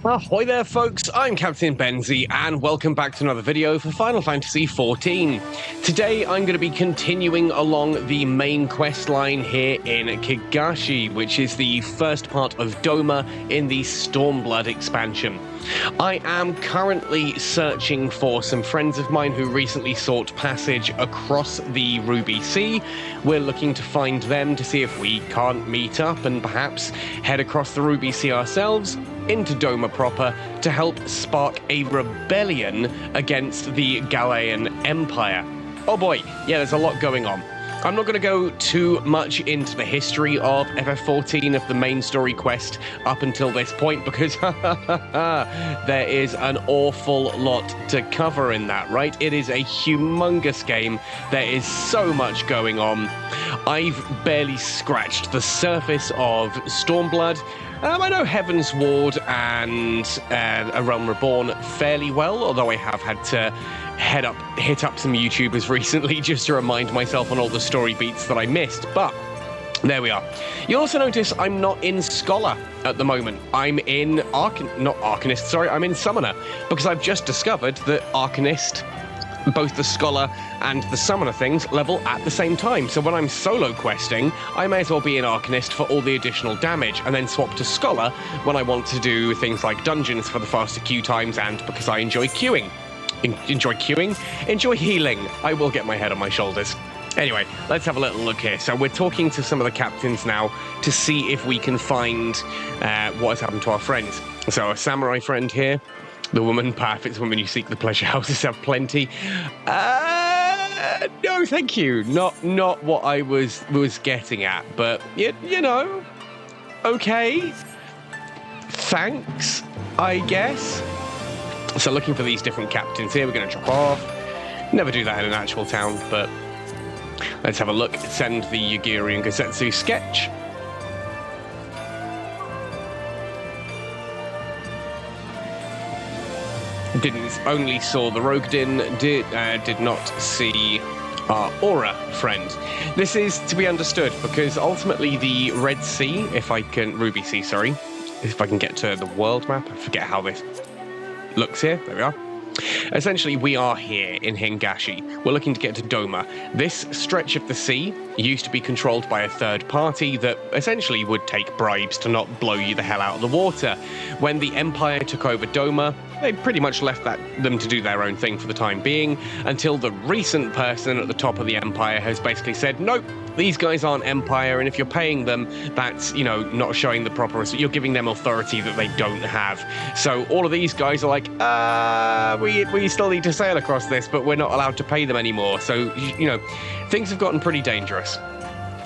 Ahoy there folks, I'm Captain Benzie and welcome back to another video for Final Fantasy XIV. Today I'm going to be continuing along the main quest line here in Higashi, which is the first part of Doma in the Stormblood expansion. I am currently searching for some friends of mine who recently sought passage across the Ruby Sea. We're looking to find them to see if we can't meet up and perhaps head across the Ruby Sea ourselves into Doma proper to help spark a rebellion against the Galilean Empire. Oh boy, yeah, there's a lot going on. I'm not going to go too much into the history of FF14, of the main story quest up until this point, because there is an awful lot to cover in that, right? It is a humongous game. There is so much going on. I've barely scratched the surface of Stormblood. I know Heaven's Ward and A Realm Reborn fairly well, although I have had to hit up some YouTubers recently just to remind myself on all the story beats that I missed, but there we are. You'll also notice I'm not in Scholar at the moment. I'm in I'm in Summoner, because I've just discovered that Arcanist, both the Scholar and the Summoner things, level at the same time. So when I'm solo questing, I may as well be an Arcanist for all the additional damage, and then swap to Scholar when I want to do things like dungeons for the faster queue times, and because I enjoy queuing. Enjoy healing. I will get my head on my shoulders. Anyway, let's have a little look here. So we're talking to some of the captains now to see if we can find what has happened to our friends. So a samurai friend here. The woman, perfect woman you seek, the pleasure houses have plenty. No, thank you. Not what I was getting at, but you know, okay. Thanks, I guess. So looking for these different captains here, we're going to drop off. Never do that in an actual town, but let's have a look. Send the Yugiri and Gosetsu sketch. Only saw the Rogadin, did not see our Aura friend. This is to be understood because ultimately the Red Sea, Ruby Sea, sorry, if I can get to the world map, I forget how this looks here. There we are. Essentially, we are here in Higashi. We're looking to get to Doma. This stretch of the sea used to be controlled by a third party that essentially would take bribes to not blow you the hell out of the water. When the Empire took over Doma, they pretty much left them to do their own thing for the time being, until the recent person at the top of the Empire has basically said, nope, these guys aren't Empire, and if you're paying them, that's, you know, not showing the proper, you're giving them authority that they don't have. So all of these guys are like, we still need to sail across this, but we're not allowed to pay them anymore. So, you know, things have gotten pretty dangerous.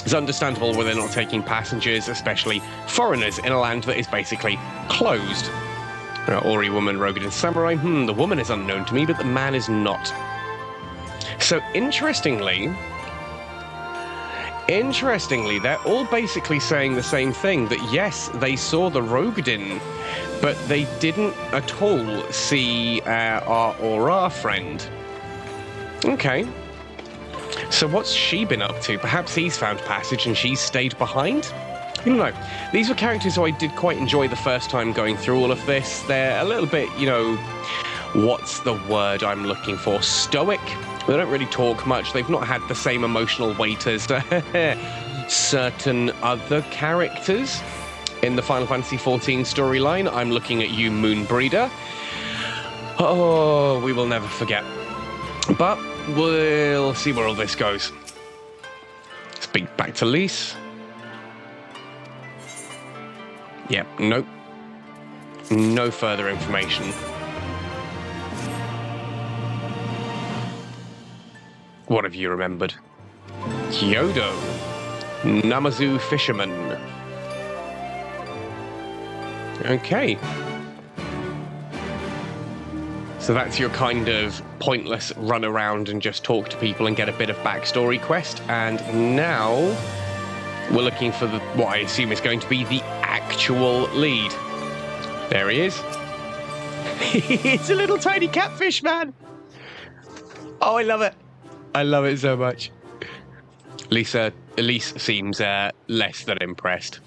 It's understandable why they're not taking passengers, especially foreigners, in a land that is basically closed. Ori woman, Rogadin samurai. The woman is unknown to me, but the man is not. So interestingly, they're all basically saying the same thing, that yes, they saw the Rogadin, but they didn't at all see our Aura friend. Okay. So what's she been up to? Perhaps he's found passage and she's stayed behind? I don't know. These were characters who I did quite enjoy the first time going through all of this. They're a little bit, you know, what's the word I'm looking for? Stoic? They don't really talk much. They've not had the same emotional weight as certain other characters in the Final Fantasy XIV storyline. I'm looking at you, Moonbreeder. Oh, we will never forget. But we'll see where all this goes. Speak back to Lise. Yep, nope. No further information. What have you remembered? Kyoto. Namazu Fisherman. Okay. So that's your kind of pointless run around and just talk to people and get a bit of backstory quest. And now we're looking for what I assume is going to be the actual lead. There he is. It's a little tiny catfish, man. Oh, I love it. I love it so much. Elise seems less than impressed.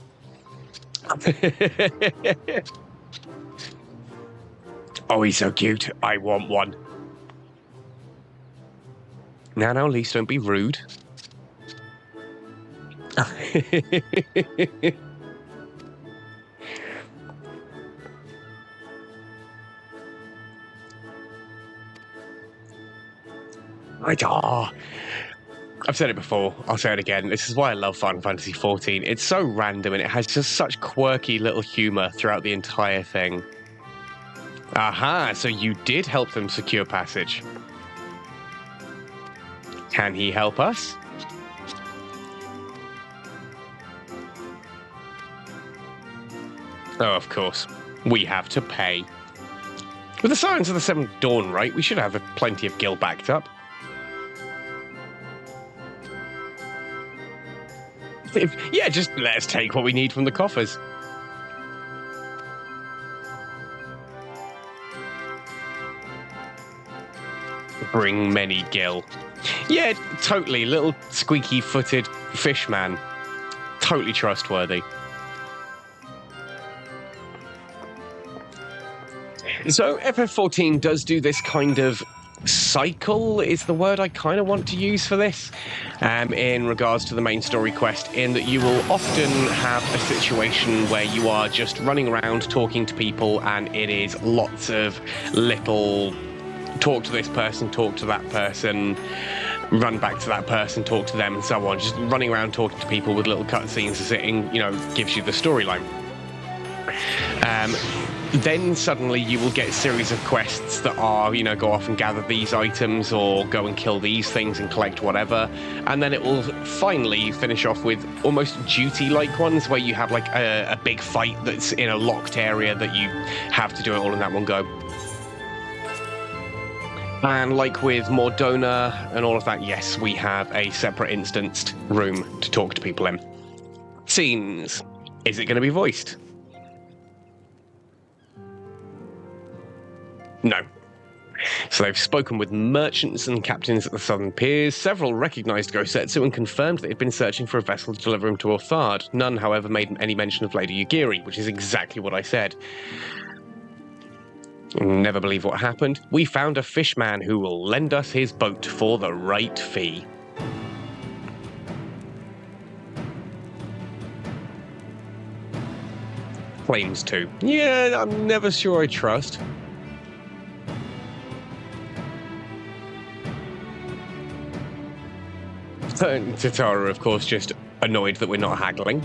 Oh, he's so cute. I want one. Now, Lise, don't be rude. I've said it before, I'll say it again. This is why I love Final Fantasy XIV. It's so random and it has just such quirky little humor throughout the entire thing. Aha, so you did help them secure passage. Can he help us? Oh, of course. We have to pay. With the Sirens of the Seventh Dawn, right? We should have plenty of gil backed up. Yeah, just let us take what we need from the coffers. Bring many gil. Yeah, totally. Little squeaky-footed fish man. Totally trustworthy. So FF14 does do this kind of cycle, is the word I kind of want to use for this, in regards to the main story quest, in that you will often have a situation where you are just running around talking to people, and it is lots of little talk to this person, talk to that person, run back to that person, talk to them, and so on. Just running around talking to people with little cutscenes sitting, gives you the storyline. Then suddenly you will get a series of quests that are, go off and gather these items or go and kill these things and collect whatever. And then it will finally finish off with almost duty-like ones where you have like a big fight that's in a locked area that you have to do it all in that one go. And like with Mordona and all of that, yes, we have a separate instanced room to talk to people in. Scenes. Is it going to be voiced? No. So they've spoken with merchants and captains at the southern piers. Several recognized Gosetsu and confirmed they'd been searching for a vessel to deliver him to Orthard. None, however, made any mention of Lady Yugiri, which is exactly what I said. Never believe what happened. We found a fishman who will lend us his boat for the right fee. Claims to. Yeah, I'm never sure I trust. Tatara, of course, just annoyed that we're not haggling.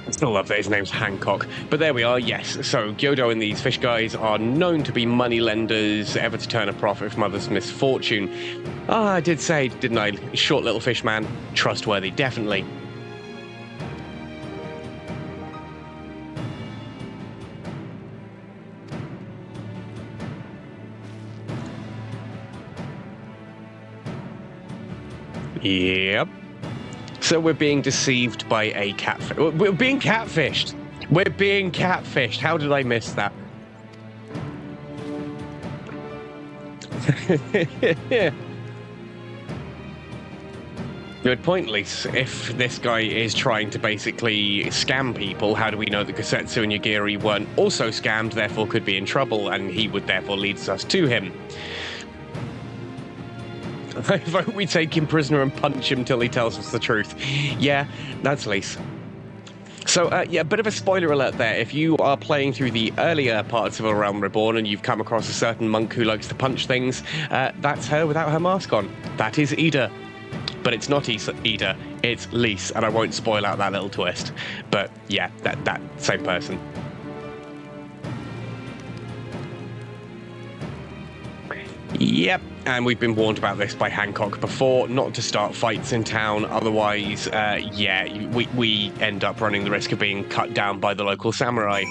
I still love that his name's Hancock. But there we are, yes. So Gyodo and these fish guys are known to be money lenders, ever to turn a profit from others' misfortune. I did say, didn't I? Short little fish man. Trustworthy, definitely. Yep. So we're being deceived by a catfish. We're being catfished. We're being catfished. How did I miss that? Good point, Lise. If this guy is trying to basically scam people, how do we know that Gosetsu and Yugiri weren't also scammed, therefore could be in trouble, and he would therefore lead us to him? I vote we take him prisoner and punch him till he tells us the truth. Yeah, that's Lise. So, yeah, a bit of a spoiler alert there. If you are playing through the earlier parts of A Realm Reborn and you've come across a certain monk who likes to punch things, that's her without her mask on. That is Ida. But it's not Ida, it's Lise, and I won't spoil out that little twist. But, yeah, that same person. Yep, and we've been warned about this by Hancock before, not to start fights in town, otherwise, yeah, we end up running the risk of being cut down by the local samurai.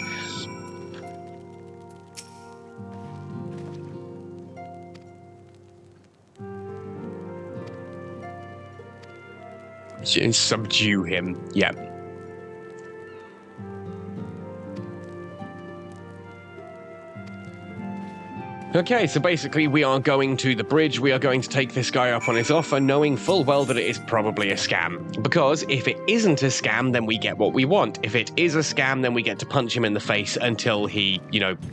Subdue him, yep. Okay, so basically we are going to the bridge, we are going to take this guy up on his offer, knowing full well that it is probably a scam. Because if it isn't a scam, then we get what we want. If it is a scam, then we get to punch him in the face until he,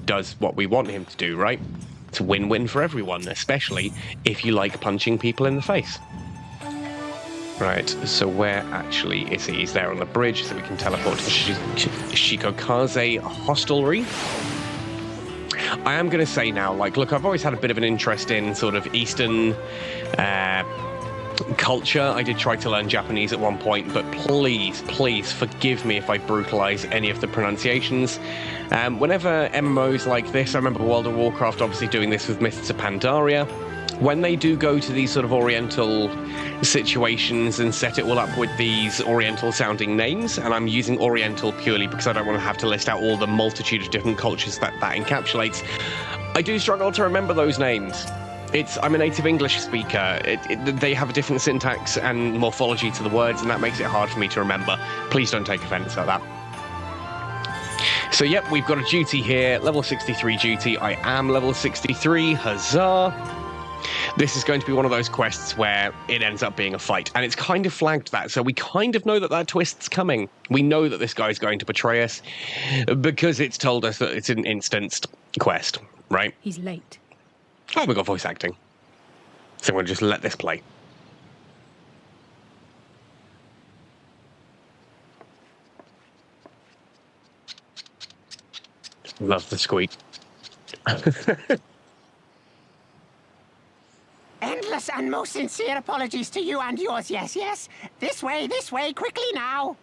does what we want him to do, right? It's a win-win for everyone, especially if you like punching people in the face. Right, so where actually is he? He's there on the bridge, so we can teleport to Shikokaze Hostelry. I am going to say now, look, I've always had a bit of an interest in sort of Eastern culture. I did try to learn Japanese at one point, but please forgive me if I brutalize any of the pronunciations. Whenever MMOs like this, I remember World of Warcraft obviously doing this with Mists of Pandaria. When they do go to these sort of Oriental situations and set it all up with these Oriental-sounding names, and I'm using Oriental purely because I don't want to have to list out all the multitude of different cultures that encapsulates, I do struggle to remember those names. I'm a native English speaker. They have a different syntax and morphology to the words, and that makes it hard for me to remember. Please don't take offense at that. So, yep, we've got a duty here, level 63 duty. I am level 63, huzzah! This is going to be one of those quests where it ends up being a fight, and it's kind of flagged that, so we kind of know that twist's coming. We know that this guy's going to betray us because it's told us that it's an instanced quest, right? He's late. Oh, we got voice acting. So I'm going to just let this play. Love the squeak. Endless and most sincere apologies to you and yours, yes. This way, quickly now.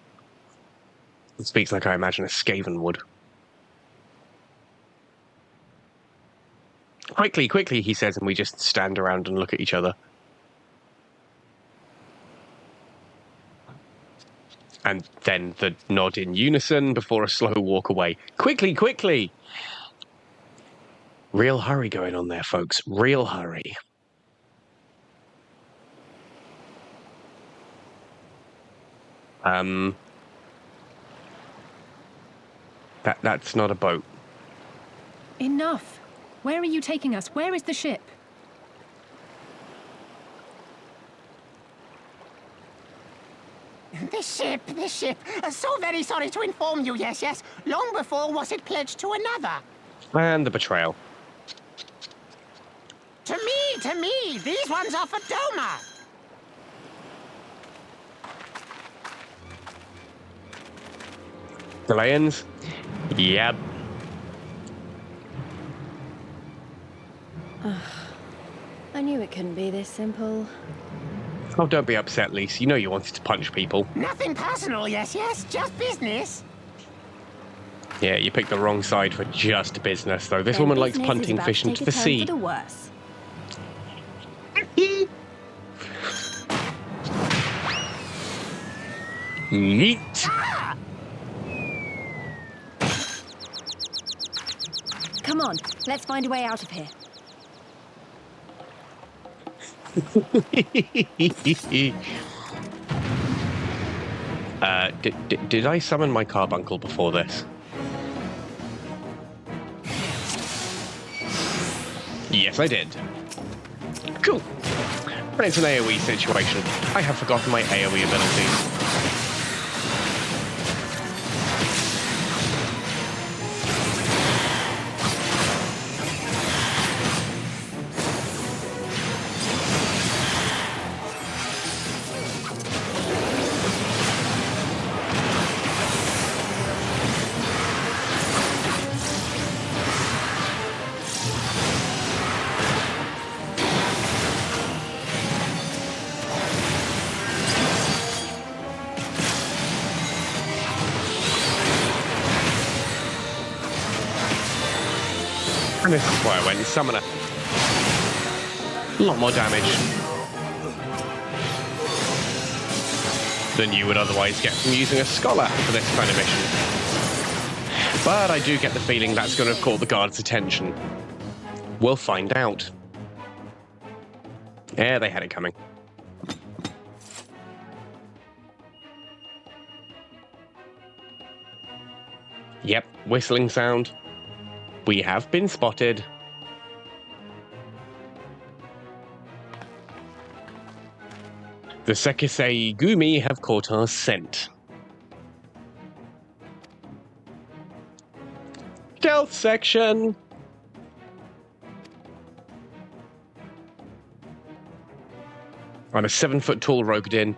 It speaks like I imagine a Skaven would. Quickly, he says, and we just stand around and look at each other. And then the nod in unison before a slow walk away. Quickly! Real hurry going on there, folks. Real hurry. That's not a boat. Enough. Where are you taking us? Where is the ship? This ship. So very sorry to inform you, yes. Long before was it pledged to another. And the betrayal. To me. These ones are for Doma. The lions? Yep. I knew it couldn't be this simple. Oh, don't be upset, Lise. You know you wanted to punch people. Nothing personal, yes. Just business. Yeah, you picked the wrong side for just business, though. This woman likes punting fish into the sea. For the worse. Yeet. Come on, let's find a way out of here. Did I summon my carbuncle before this? Yes, I did. Cool. But it's an AoE situation. I have forgotten my AoE abilities. And this is why I went and summoner. A lot more damage than you would otherwise get from using a scholar for this kind of mission. But I do get the feeling that's going to have caught the guards' attention. We'll find out. Yeah, they had it coming. Yep, whistling sound. We have been spotted. The Sekisei Gumi have caught our scent. Stealth section! I'm a 7-foot-tall Rogadin,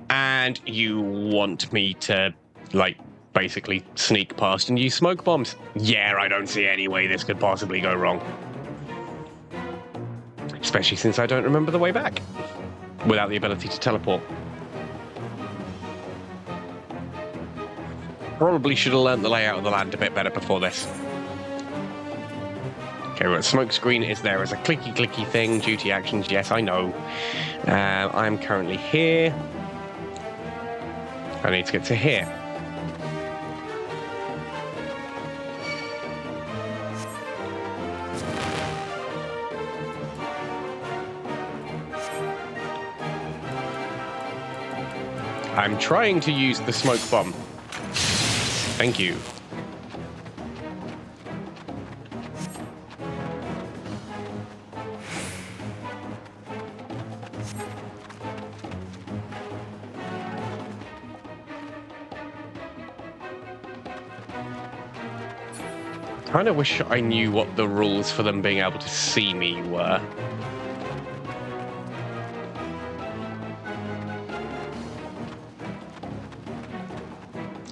and you want me to, like, basically sneak past and use smoke bombs? Yeah, I don't see any way this could possibly go wrong. Especially since I don't remember the way back, without the ability to teleport. Probably should have learnt the layout of the land a bit better before this. Okay, right, smoke screen is there as a clicky thing. Duty actions, yes, I know. I'm currently here. I need to get to here. I'm trying to use the smoke bomb. Thank you. Kind of wish I knew what the rules for them being able to see me were.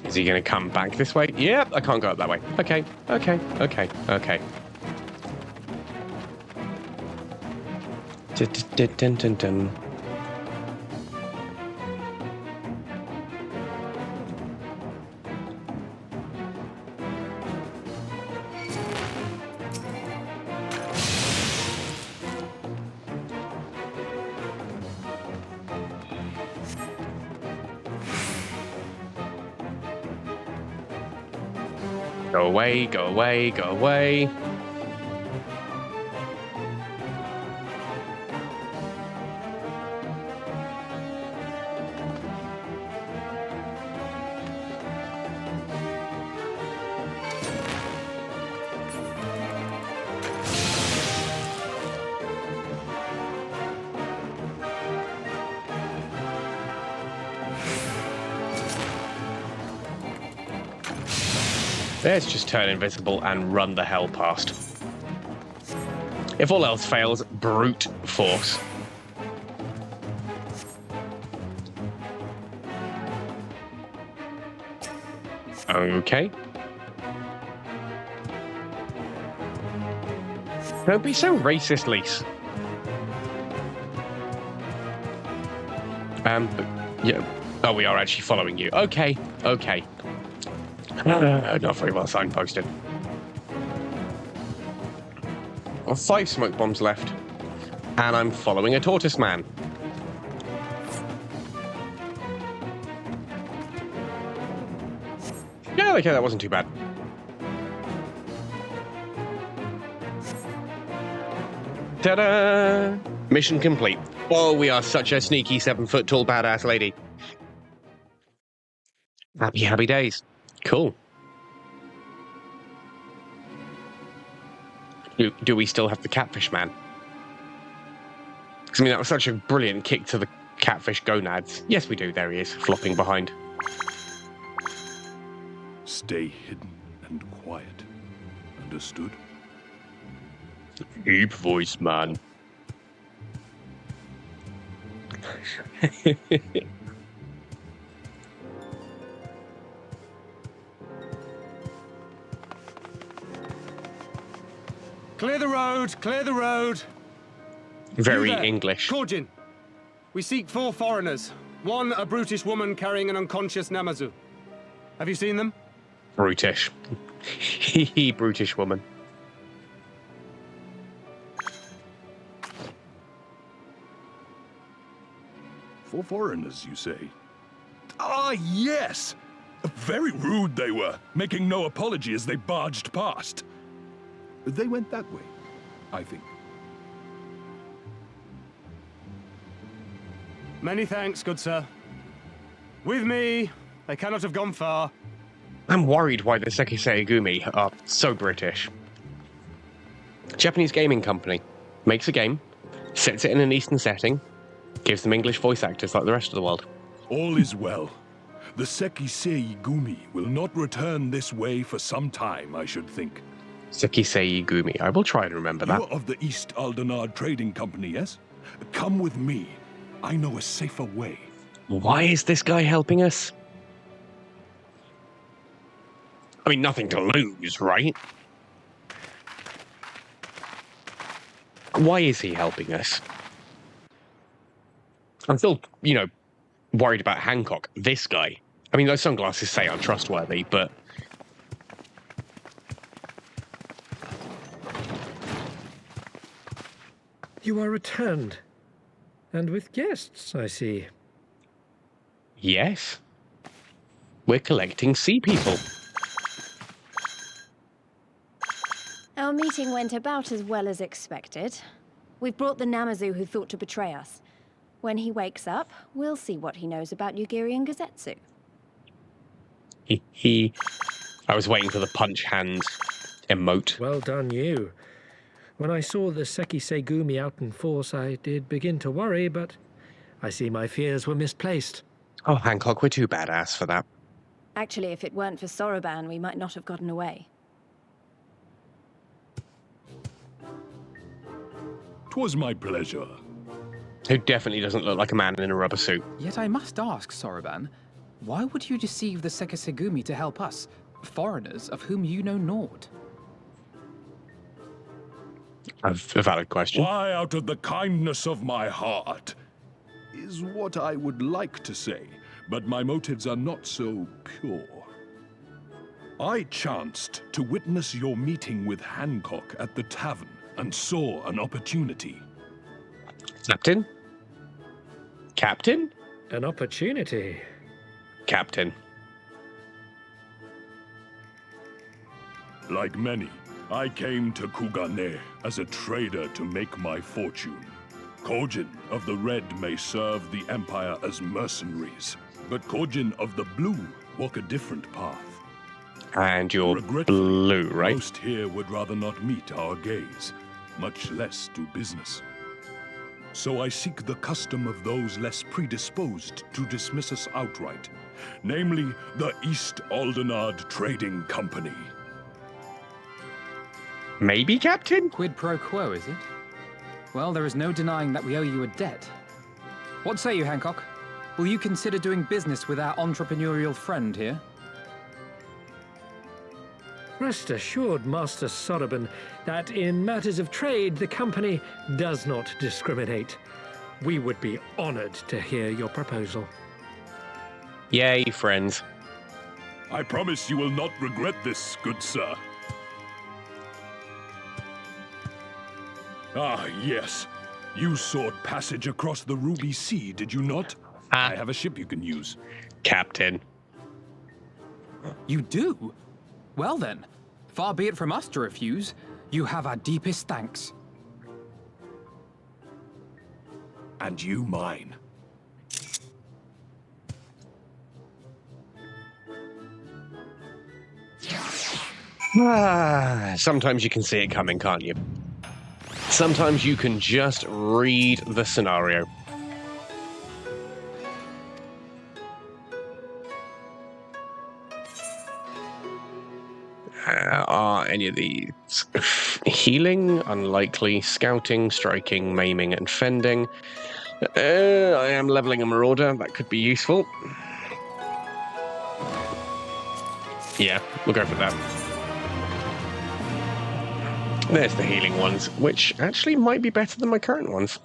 Is he going to come back this way? Yep, I can't go up that way. Okay. Dun. Go away, go away, go away. Let's just turn invisible and run the hell past. If all else fails, brute force. Okay. Don't be so racist, Lise. Yeah. Oh, we are actually following you. Okay. Not very well signposted. 5 smoke bombs left. And I'm following a tortoise man. Yeah, okay, that wasn't too bad. Ta-da! Mission complete. Oh, we are such a sneaky 7-foot-tall badass lady. Happy days. Cool. Do we still have the catfish man? Because, I mean, that was such a brilliant kick to the catfish gonads. Yes, we do. There he is, flopping behind. Stay hidden and quiet. Understood? Deep voice, man. Clear the road! Clear the road! Very You there, English. Korjin. We seek 4 foreigners. 1, a brutish woman carrying an unconscious Namazu. Have you seen them? Brutish. Brutish woman. For foreigners, you say? Ah, yes! Very rude they were, making no apology as they barged past. They went that way, I think. Many thanks, good sir. With me, they cannot have gone far. I'm worried why the Sekisei Gumi are so British. Japanese gaming company makes a game, sets it in an Eastern setting, Gives them English voice actors like the rest of the world. All is well. The Sekisei Gumi will not return this way for some time, I should think. Sekisei Gumi. I will try to remember that. You're of the East Aldenard Trading Company, yes? Come with me. I know a safer way. Why is this guy helping us? I mean, nothing to lose, right? Why is he helping us? I'm still, worried about Hancock. This guy. I mean, those sunglasses say I'm trustworthy, but... You are returned. And with guests, I see. Yes. We're collecting sea people. Our meeting went about as well as expected. We've brought the Namazu who thought to betray us. When he wakes up, we'll see what he knows about Yugiri and Gazetsu. I was waiting for the punch hand emote. Well done, you. When I saw the Sekisei Gumi out in force, I did begin to worry, but I see my fears were misplaced. Oh, Hancock, we're too badass for that. Actually, if it weren't for Soroban, we might not have gotten away. 'Twas my pleasure. Who definitely doesn't look like a man in a rubber suit. Yet I must ask, Soroban, why would you deceive the Sekisegumi to help us, foreigners of whom you know naught? A valid question. Why, out of the kindness of my heart, is what I would like to say, but my motives are not so pure. I chanced to witness your meeting with Hancock at the tavern and saw an opportunity. Captain? Captain? An opportunity. Captain. Like many, I came to Kugane as a trader to make my fortune. Kojin of the Red may serve the Empire as mercenaries, but Kojin of the Blue walk a different path. And you're Regretfully, blue, right? most here would rather not meet our gaze, much less do business. So I seek the custom of those less predisposed to dismiss us outright, namely the East Aldenard Trading Company. Maybe, Captain? Quid pro quo, is it? Well, there is no denying that we owe you a debt. What say you, Hancock? Will you consider doing business with our entrepreneurial friend here? Rest assured, Master Soroban, that in matters of trade, the company does not discriminate. We would be honored to hear your proposal. Yay, friends. I promise you will not regret this, good sir. Ah, yes. You sought passage across the Ruby Sea, did you not? I have a ship you can use. Captain. You do? Well then, far be it from us to refuse. You have our deepest thanks. And you mine. Sometimes you can see it coming, can't you? Sometimes you can just read the scenario. Are any of these healing? Unlikely. Scouting, striking, maiming, and fending. I am leveling a marauder. That could be useful. Yeah, we'll go for that. There's the healing ones, which actually might be better than my current ones.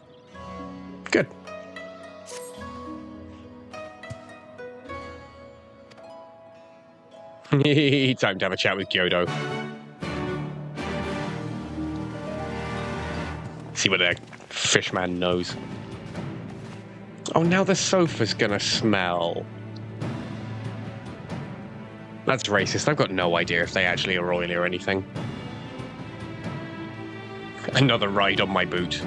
Good. Time to have a chat with Kyoto. See what that fishman knows. Oh, now the sofa's gonna smell. That's racist. I've got no idea if they actually are oily or anything. Another ride on my boot.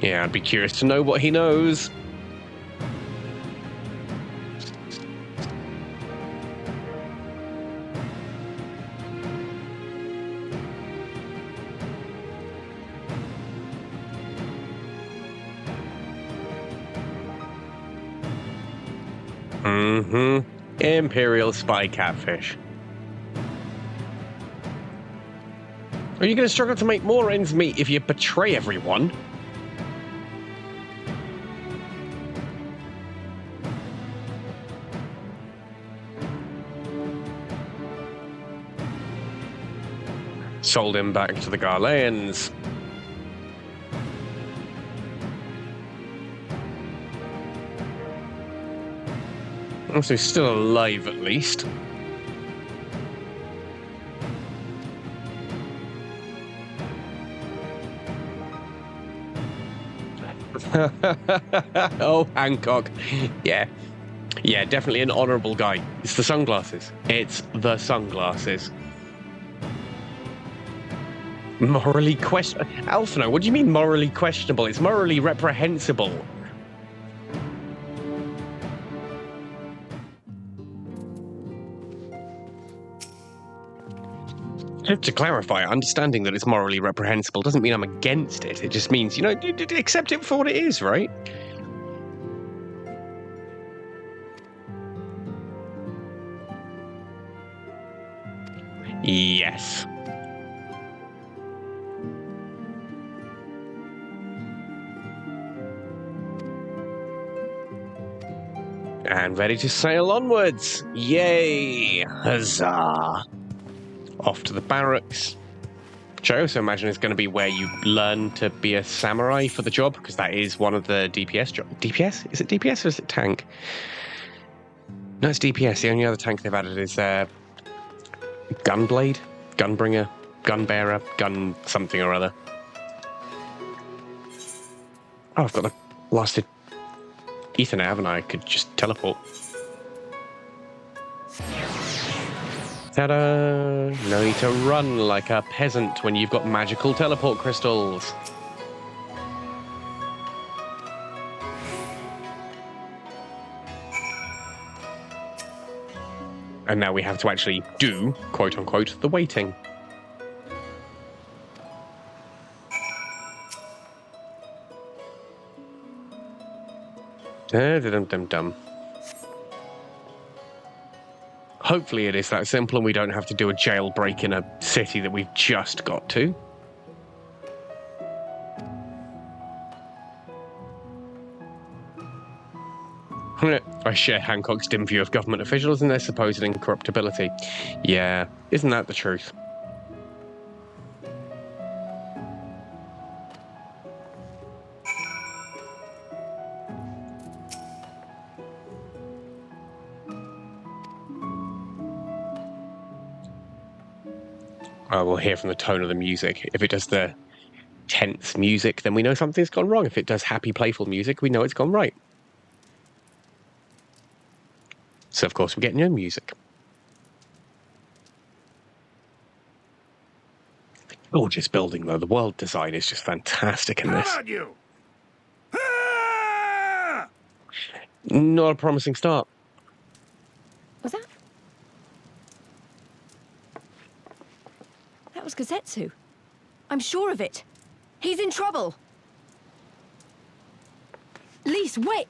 Yeah, I'd be curious to know what he knows. Mm-hmm. Imperial spy catfish. Are you going to struggle to make more ends meet if you betray everyone? Sold him back to the Garleans. So he's still alive, at least. Oh, Hancock. Yeah. Yeah, definitely an honourable guy. It's the sunglasses. It's the sunglasses. Morally questionable. Alphino, what do you mean morally questionable? It's morally reprehensible. To clarify, understanding that it's morally reprehensible doesn't mean I'm against it. It just means, you know, accept it for what it is, right? Yes. And ready to sail onwards. Yay! Huzzah! Off to the barracks, which I also imagine is going to be where you learn to be a samurai for the job, because that is one of the DPS jobs. DPS? Is it DPS or is it tank? No, it's DPS. The only other tank they've added is Gunblade, Gunbringer, Gunbearer, Gun something or other. Oh, I've got the blasted Ethernet, haven't I? I could just teleport. Ta-da! No need to run like a peasant when you've got magical teleport crystals. And now we have to actually do, quote-unquote, the waiting. Dum-dum-dum-dum. Hopefully it is that simple and we don't have to do a jailbreak in a city that we've just got to. I share Hancock's dim view of government officials and their supposed incorruptibility. Yeah, isn't that the truth? We'll hear from the tone of the music. If it does the tense music, then we know something's gone wrong. If it does happy, playful music, we know it's gone right. So, of course, we get no music. Gorgeous building, though. The world design is just fantastic in this. How about you? Not a promising start. Was that? That was Gazetsu. I'm sure of it. He's in trouble. Lise, wait!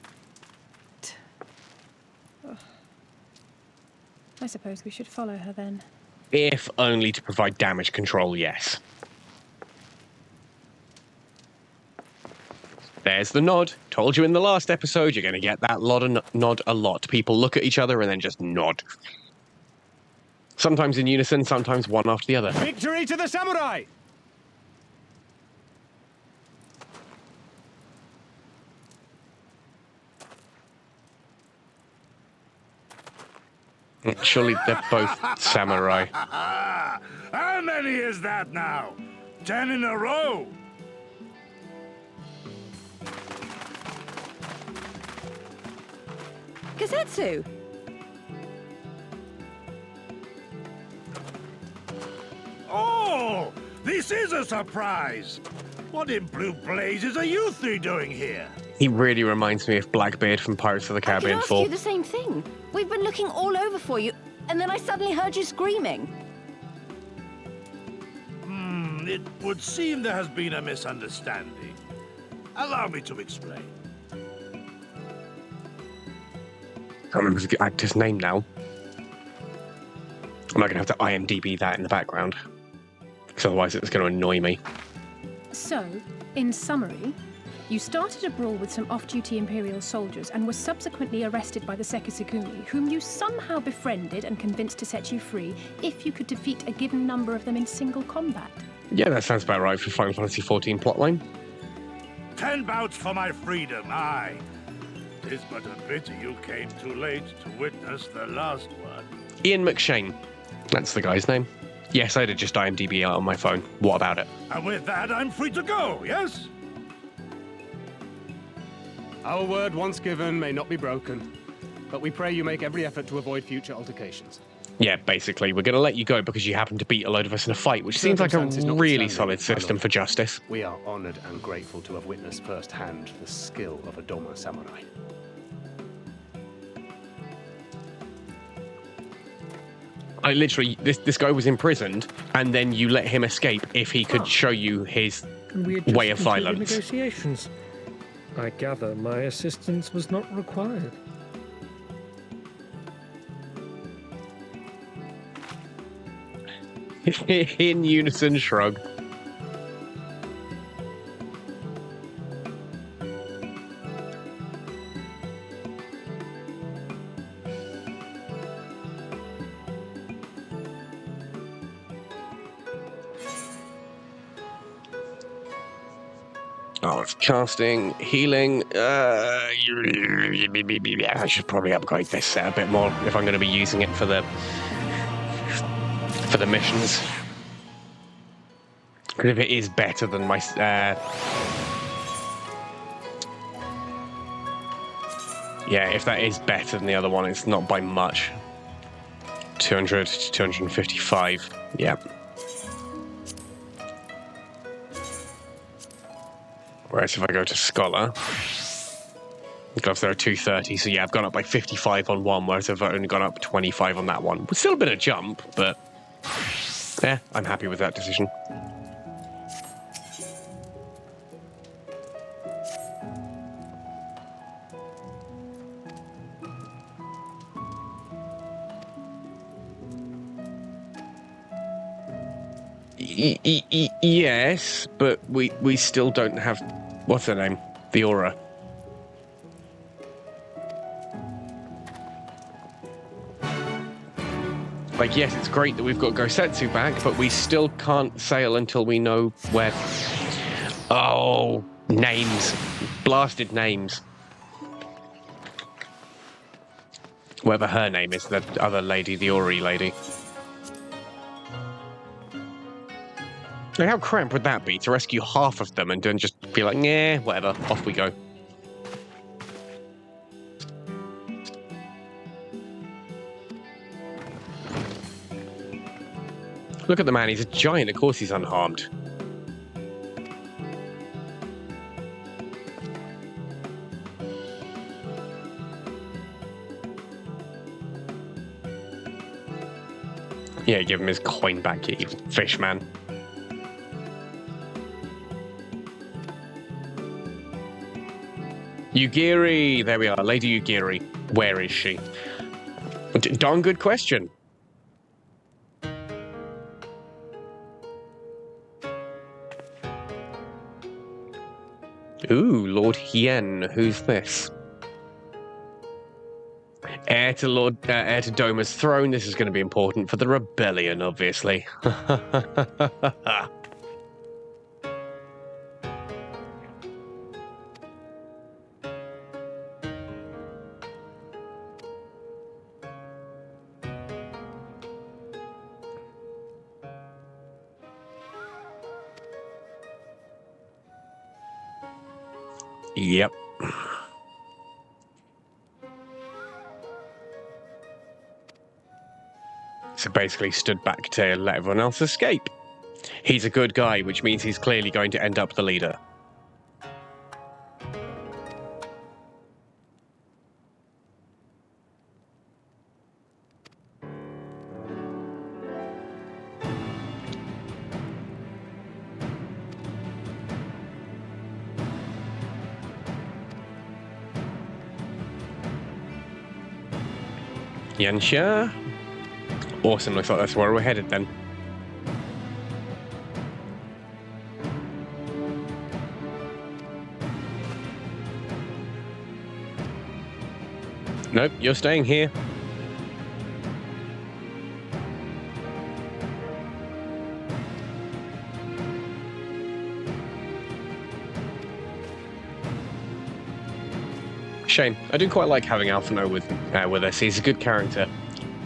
I suppose we should follow her then. If only to provide damage control, yes. There's the nod. Told you in the last episode, you're going to get that nod a lot. People look at each other and then just nod. Sometimes in unison, sometimes one after the other. Victory to the samurai! Surely they're both samurai. How many is that now? 10 in a row? Gazetsu! Oh, this is a surprise. What in blue blazes are you three doing here? He really reminds me of Blackbeard from Pirates of the Caribbean I could 4. ask you the same thing. We've been looking all over for you, and then I suddenly heard you screaming. It would seem there has been a misunderstanding. Allow me to explain. can't remember the actor's name now. I'm not going to have to IMDb that in the background, because otherwise it's going to annoy me. So, in summary, you started a brawl with some off-duty Imperial soldiers and were subsequently arrested by the Sekisukuni, whom you somehow befriended and convinced to set you free if you could defeat a given number of them in single combat. Yeah, that sounds about right for Final Fantasy XIV plotline. 10 bouts for my freedom, aye. 'Tis but a pity you came too late to witness the last one. Ian McShane. That's the guy's name. Yes, I did just IMDb out on my phone. What about it? And with that, I'm free to go, yes? Our word once given may not be broken, but we pray you make every effort to avoid future altercations. Yeah, basically, we're going to let you go because you happen to beat a load of us in a fight, which seems like a really solid system for justice. We are honored and grateful to have witnessed firsthand the skill of a Doma samurai. I literally, this guy was imprisoned, and then you let him escape if he could show you his And we had just way of concluded violence. Negotiations. I gather my assistance was not required. In unison shrug. Oh, it's casting, healing. I should probably upgrade this set a bit more if I'm going to be using it for the missions. Because if it is better than my yeah, if that is better than the other one, it's not by much. 200 to 255. Yeah. Whereas if I go to Scholar, gloves there are 230, so yeah, I've gone up by 55 on one, whereas I've only gone up 25 on that one. It's still a bit of jump, but yeah, I'm happy with that decision. Yes, but we still don't have... What's her name? The aura. Like, yes, it's great that we've got Gosetsu back, but we still can't sail until we know where... Oh, names. Blasted names. Whatever her name is, the other lady, the Ori lady. Like, how cramp would that be to rescue half of them and then just be like, nah, whatever, off we go. Look at the man, he's a giant, of course he's unharmed. Yeah, give him his coin back, you evil fish man. Yugiri, there we are, Lady Yugiri. Where is she? Darn good question. Ooh, Lord Hien, who's this? Heir to Doma's throne. This is going to be important for the rebellion, obviously. Yep. So basically stood back to let everyone else escape. He's a good guy, which means he's clearly going to end up the leader. Yansha. Awesome, looks like that's where we're headed then. Nope, you're staying here. Shame. I do quite like having Alphino with us. He's a good character.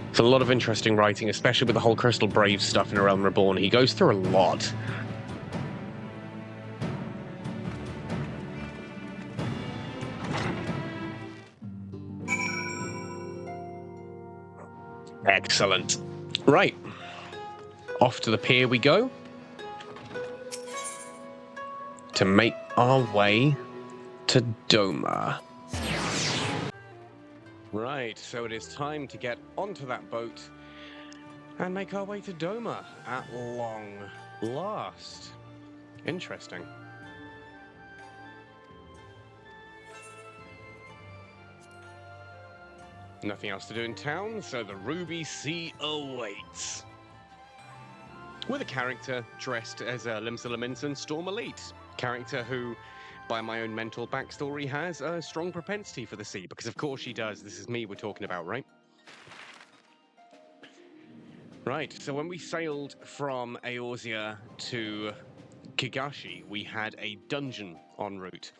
It's a lot of interesting writing, especially with the whole Crystal Brave stuff in A Realm Reborn. He goes through a lot. Excellent. Right. Off to the pier we go. To make our way to Doma. Right, so it is time to get onto that boat and make our way to Doma at long last. Interesting. Nothing else to do in town, so the Ruby Sea awaits. With a character dressed as a Limsa Storm Elite. Character who, by my own mental backstory, has a strong propensity for the sea, because of course she does. This is me we're talking about, right? Right, so when we sailed from Eorzea to Higashi, we had a dungeon en route.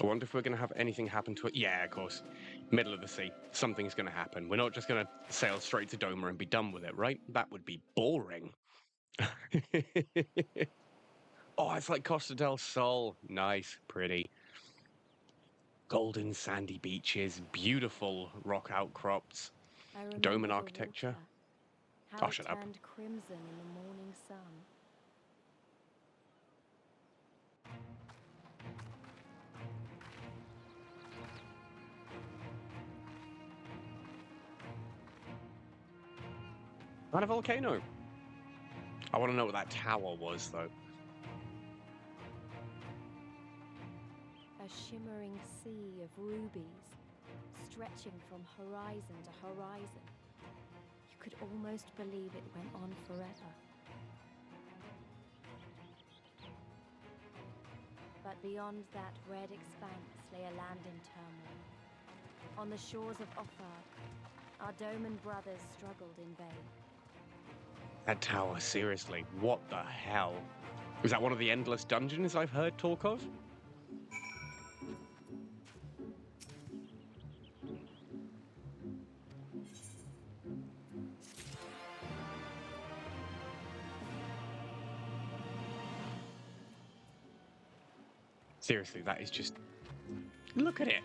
I wonder if we're going to have anything happen to it. Yeah, of course. Middle of the sea. Something's going to happen. We're not just going to sail straight to Doma and be done with it, right? That would be boring. Oh, it's like Costa del Sol. Nice, pretty. Golden sandy beaches, beautiful rock outcrops, Doman architecture. Oh, shut up. Crimson in the morning sun. And a volcano. I want to know what that tower was, though. A shimmering sea of rubies, stretching from horizon to horizon. You could almost believe it went on forever. But beyond that red expanse lay a land in turmoil. On the shores of Ophir, our Doman brothers struggled in vain. That tower, seriously, what the hell? Was that one of the endless dungeons I've heard talk of? Seriously, that is just... Look at it!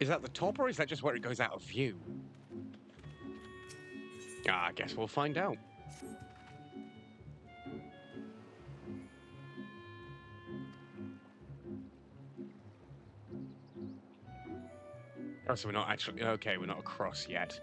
Is that the top, or is that just where it goes out of view? I guess we'll find out. Oh, so we're not actually... Okay, we're not across yet.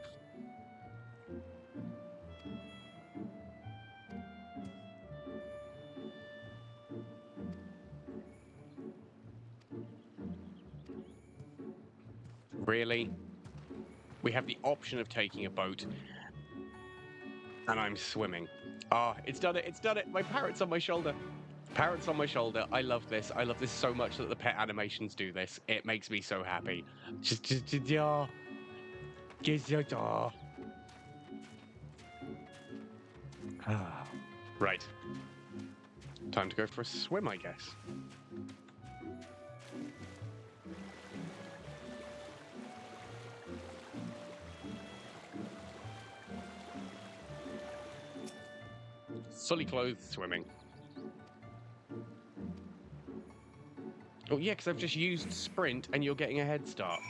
Really? We have the option of taking a boat. And I'm swimming. Ah, it's done it, it's done it. My parrot's on my shoulder. Parrot's on my shoulder. I love this. I love this so much that the pet animations do this. It makes me so happy. Yeah. Right. Time to go for a swim, I guess. Fully clothed swimming. Oh yeah, because I've just used sprint and you're getting a head start.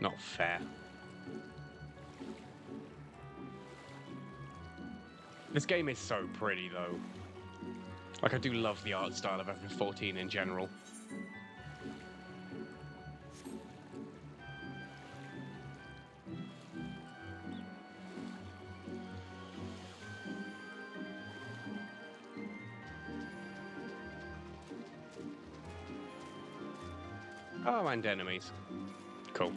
Not fair. This game is so pretty though. Like, I do love the art style of FF14 in general. Oh, and enemies. Cool.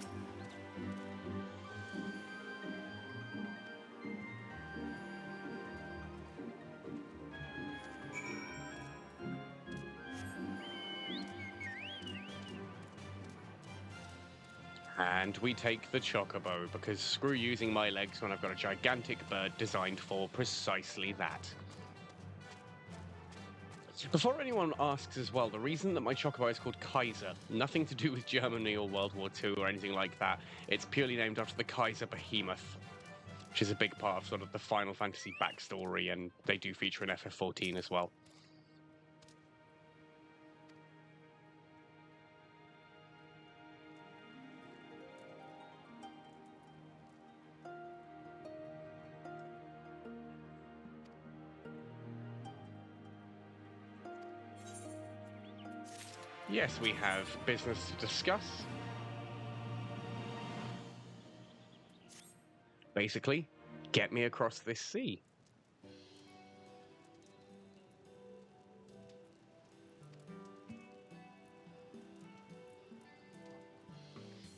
And we take the chocobo, because screw using my legs when I've got a gigantic bird designed for precisely that. Before anyone asks as well, the reason that my chocobo is called Kaiser, nothing to do with Germany or World War II or anything like that. It's purely named after the Kaiser Behemoth, which is a big part of sort of the Final Fantasy backstory, and they do feature in FF14 as well. Yes, we have business to discuss. Basically, get me across this sea.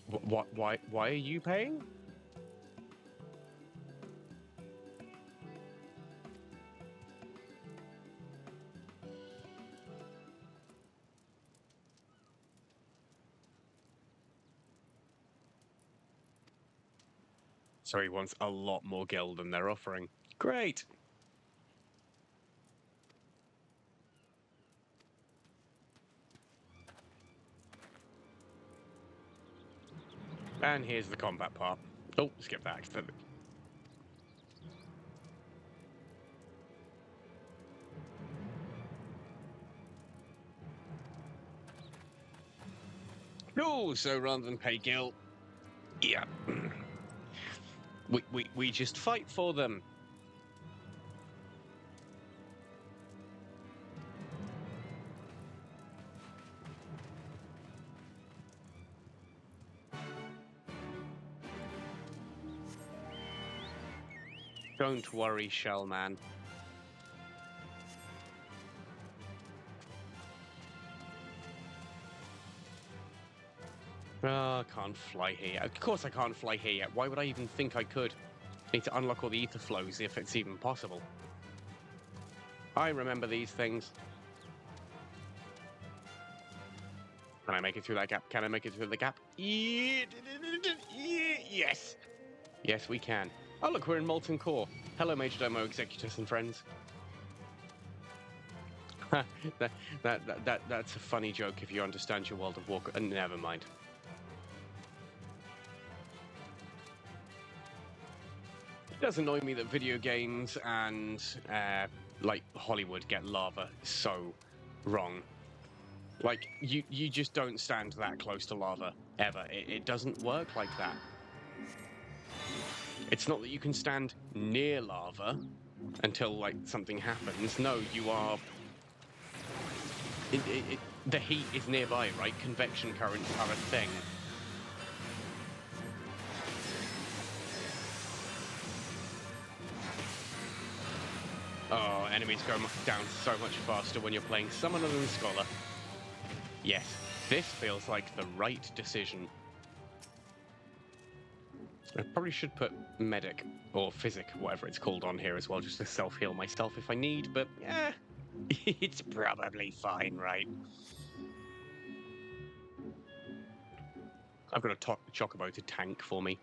Why are you paying? So he wants a lot more gil than they're offering. Great. And here's the combat part. Oh, skip that accidentally. Cool, so rather than pay gil, yeah. We just fight for them. Don't worry, Shellman. Oh, I can't fly here. Of course I can't fly here yet. Why would I even think I could? I need to unlock all the ether flows if it's even possible. I remember these things. Can I make it through that gap? Can I make it through the gap? Yes! Yes, we can. Oh, look, we're in Molten Core. Hello, Major Domo, Executus, and friends. That's a funny joke if you understand your World of Warcraft. Never mind. It does annoy me that video games and, like, Hollywood get lava so wrong. Like, you just don't stand that close to lava, ever. It doesn't work like that. It's not that you can stand near lava until, like, something happens. No, you are... the heat is nearby, right? Convection currents are a thing. Oh, enemies go down so much faster when you're playing Summoner than Scholar. Yes, this feels like the right decision. I probably should put Medic, or Physic, whatever it's called on here as well, just to self-heal myself if I need, but yeah, it's probably fine, right? I've got a Chocobo to tank for me.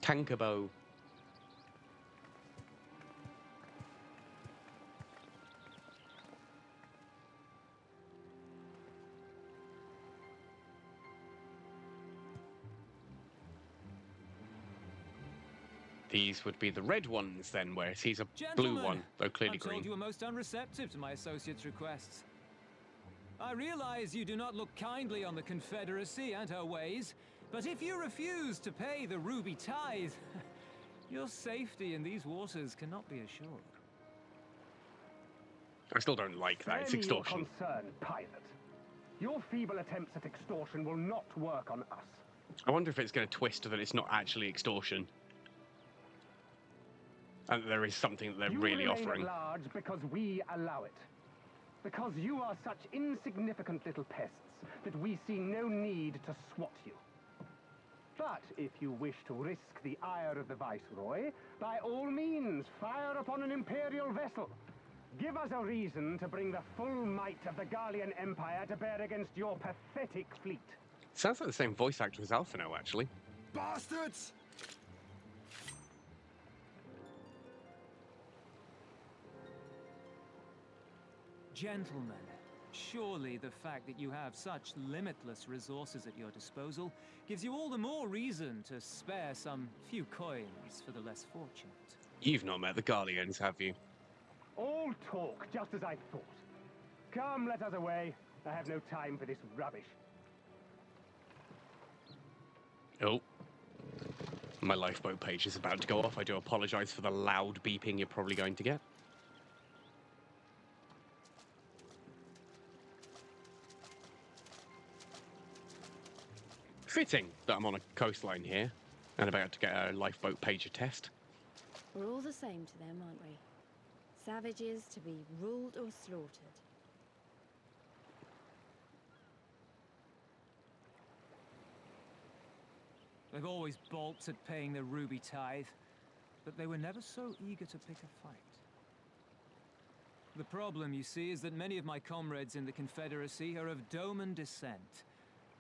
Tankabo. These would be the red ones then, whereas he's a blue one, though clearly green. I'm told you were most unreceptive to my associate's requests. I realize you do not look kindly on the Confederacy and her ways, but if you refuse to pay the ruby tithe, your safety in these waters cannot be assured. I still don't like that. It's extortion. Concern, pilot. Your feeble attempts at extortion will not work on us. I wonder if it's going to twist that it's not actually extortion. And there is something that they're really offering. You remain at large because we allow it. Because you are such insignificant little pests that we see no need to swat you. But if you wish to risk the ire of the Viceroy, by all means, fire upon an Imperial vessel. Give us a reason to bring the full might of the Garlean Empire to bear against your pathetic fleet. Sounds like the same voice actor as Alphino, actually. Bastards! Gentlemen, surely the fact that you have such limitless resources at your disposal gives you all the more reason to spare some few coins for the less fortunate. You've not met the Guardians, have you? All talk, just as I thought. Come, let us away. I have no time for this rubbish. Oh. My lifeboat page is about to go off. I do apologize for the loud beeping you're probably going to get. Fitting that I'm on a coastline here and about to get a lifeboat pager test. We're all the same to them, aren't we? Savages to be ruled or slaughtered. They've always balked at paying the ruby tithe, but they were never so eager to pick a fight. The problem, you see, is that many of my comrades in the Confederacy are of Doman descent.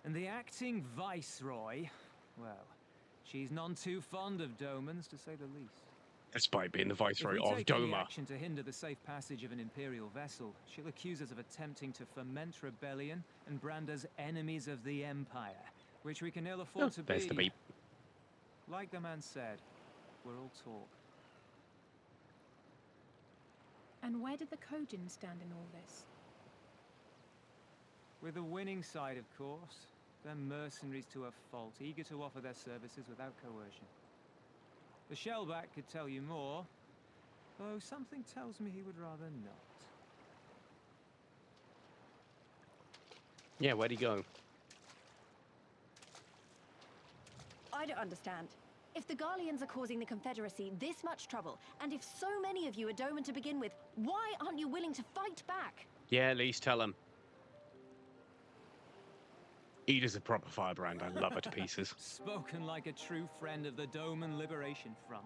And the acting Viceroy, well, she's none too fond of Domans, to say the least. Despite being the Viceroy If we of take any Doma. action to hinder the safe passage of an Imperial vessel, she'll accuse us of attempting to foment rebellion and brand us enemies of the Empire, which we can ill afford to There's the be. beep. Like the man said, we're all talk. And where did the Kojin stand in all this? With the winning side, of course. They're mercenaries to a fault, eager to offer their services without coercion. The Shellback could tell you more, though something tells me he would rather not. Yeah, where'd he go? I don't understand. If the Garleans are causing the Confederacy this much trouble, and if so many of you are Doman to begin with, why aren't you willing to fight back? Yeah, at least tell him. Ida's a proper firebrand. I love her to pieces. Spoken like a true friend of the Doman Liberation Front.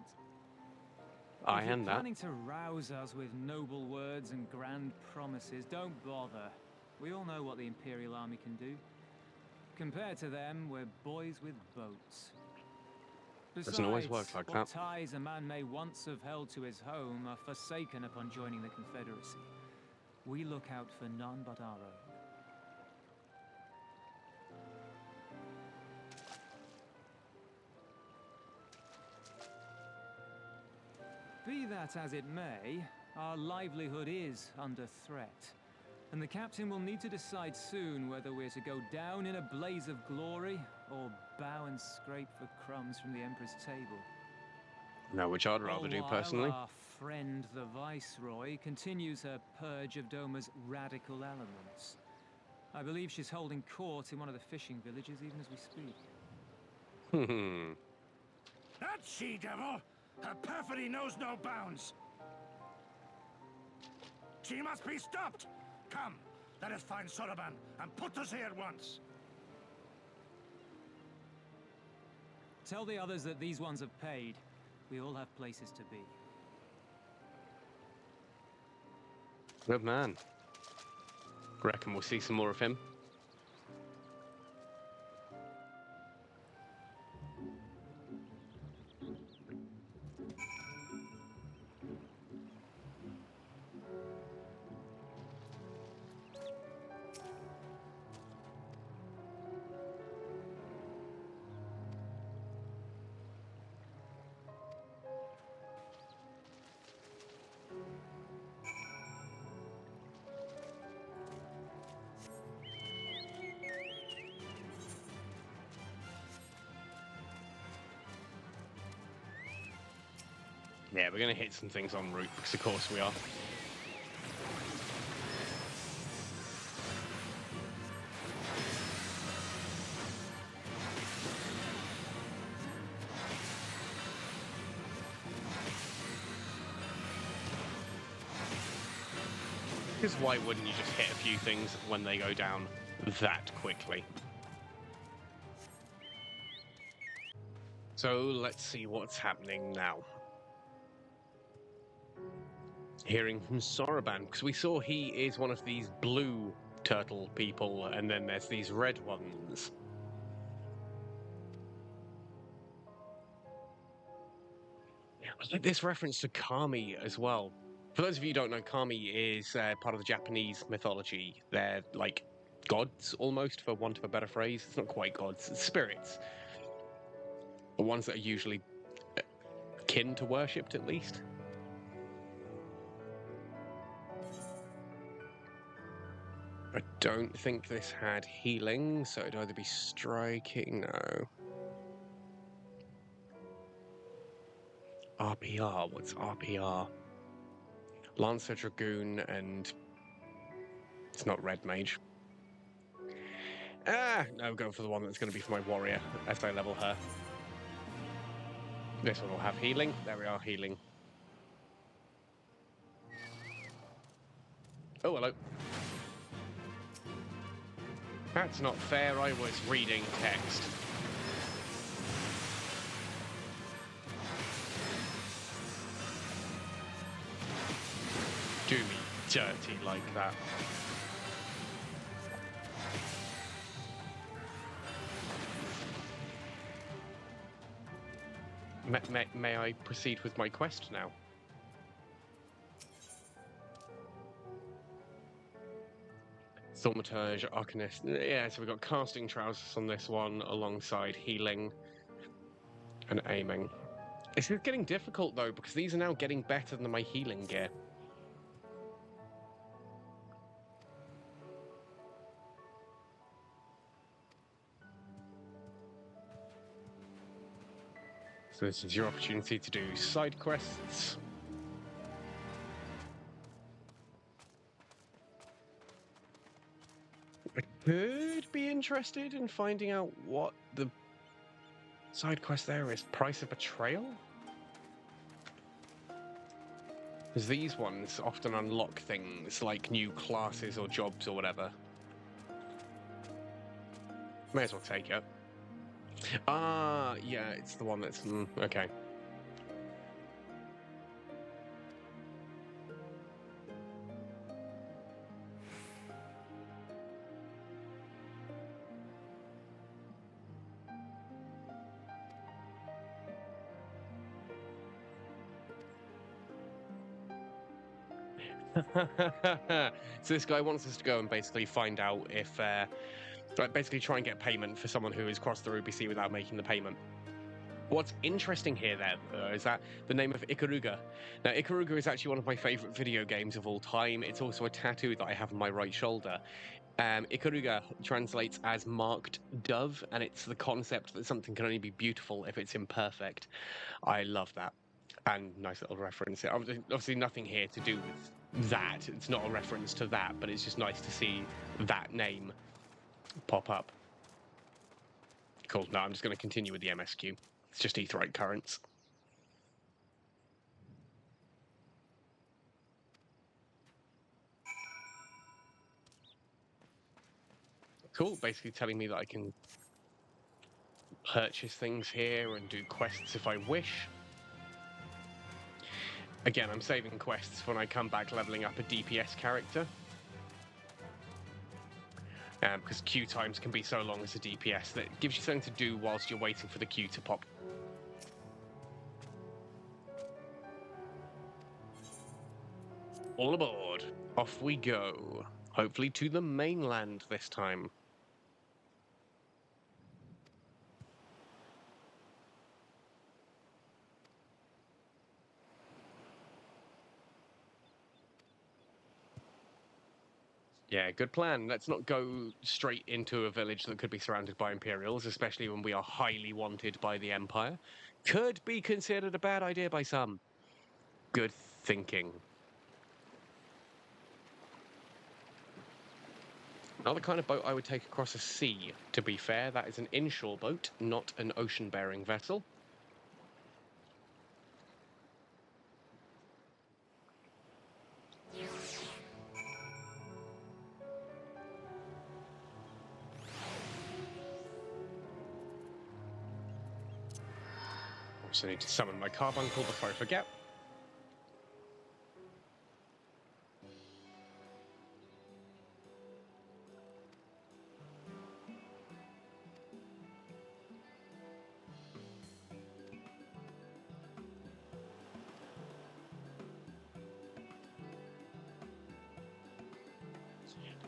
I If you're am that. planning to rouse us with noble words and grand promises, don't bother. We all know what the Imperial Army can do. Compared to them, we're boys with boats. Besides, Doesn't always work like what that. ties a man may once have held to his home are forsaken upon joining the Confederacy. We look out for none but our own. Be that as it may, our livelihood is under threat. And the captain will need to decide soon whether we're to go down in a blaze of glory or bow and scrape for crumbs from the Emperor's table. No, which I'd rather do While personally. our friend the Viceroy continues her purge of Doma's radical elements. I believe she's holding court in one of the fishing villages even as we speak. That she-devil! Her perfidy knows no bounds! She must be stopped! Come, let us find Soroban and put us here at once! Tell the others that these ones have paid. We all have places to be. Good man. Reckon we'll see some more of him. Yeah, we're going to hit some things en route, because of course we are. Because why wouldn't you just hit a few things when they go down that quickly? So let's see what's happening now. Hearing from Soroban, because we saw he is one of these blue turtle people, and then there's these red ones. I like this reference to Kami as well. For those of you who don't know, Kami is part of the Japanese mythology. They're like gods, almost, for want of a better phrase. It's not quite gods, it's spirits. The ones that are usually akin to worshipped, at least. I don't think this had healing, so it'd either be striking. No. RPR. What's RPR? Lancer, Dragoon, and it's not Red Mage. No, go for the one that's going to be for my warrior as I level her. This one will have healing. There we are, healing. Oh, hello. That's not fair, I was reading text. Do me dirty like that. May I proceed with my quest now? Thaumaturge, Arcanist. Yeah, so we've got casting trousers on this one alongside healing and aiming. It's getting difficult though, because these are now getting better than my healing gear. So this is your opportunity to do side quests. I could be interested in finding out what the side quest there is. Price of Betrayal? Because these ones often unlock things like new classes or jobs or whatever. May as well take it. Ah, yeah, it's the one that's... okay. So this guy wants us to go and basically find out if... basically try and get payment for someone who has crossed the Ruby Sea without making the payment. What's interesting here, then, is that the name of Ikaruga. Now, Ikaruga is actually one of my favourite video games of all time. It's also a tattoo that I have on my right shoulder. Ikaruga translates as marked dove, and it's the concept that something can only be beautiful if it's imperfect. I love that. And nice little reference. Obviously nothing here to do with that. It's not a reference to that, but it's just nice to see that name pop up. Cool. No, I'm just going to continue with the MSQ. It's just aetheryte currents. Cool. Basically telling me that I can purchase things here and do quests if I wish. Again, I'm saving quests when I come back leveling up a DPS character. Because queue times can be so long as a DPS that it gives you something to do whilst you're waiting for the queue to pop. All aboard. Off we go. Hopefully to the mainland this time. Yeah, good plan. Let's not go straight into a village that could be surrounded by Imperials, especially when we are highly wanted by the Empire. Could be considered a bad idea by some. Good thinking. Not the kind of boat I would take across a sea, to be fair. That is an inshore boat, not an ocean-bearing vessel. Also need to summon my carbuncle before I forget.